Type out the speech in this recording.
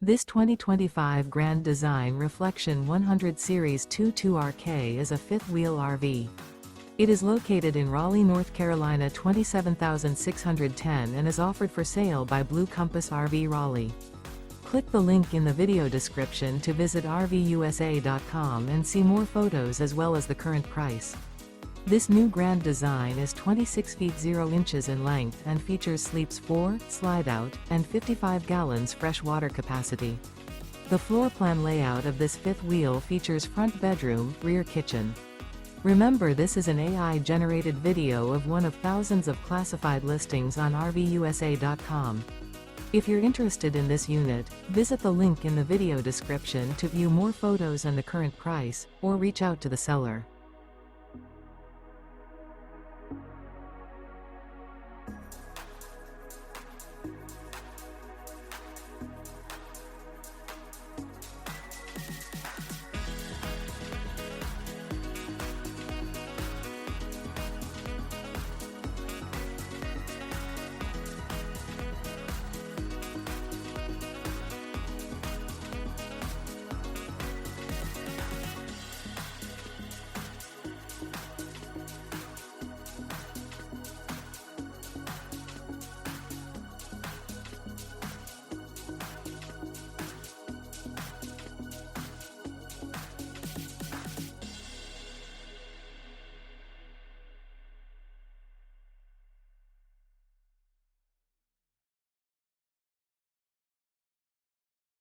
This 2025 Grand Design Reflection 100 Series 22RK is a fifth-wheel RV. It is located in Raleigh, North Carolina 27610 and is offered for sale by Blue Compass RV Raleigh. Click the link in the video description to visit RVUSA.com and see more photos as well as the current price. This new Grand Design is 26 feet 0 inches in length and features sleeps 4, slide-out, and 55 gallons fresh water capacity. The floor plan layout of this fifth wheel features front bedroom, rear kitchen. Remember, this is an AI-generated video of one of thousands of classified listings on RVUSA.com. If you're interested in this unit, visit the link in the video description to view more photos and the current price, or reach out to the seller.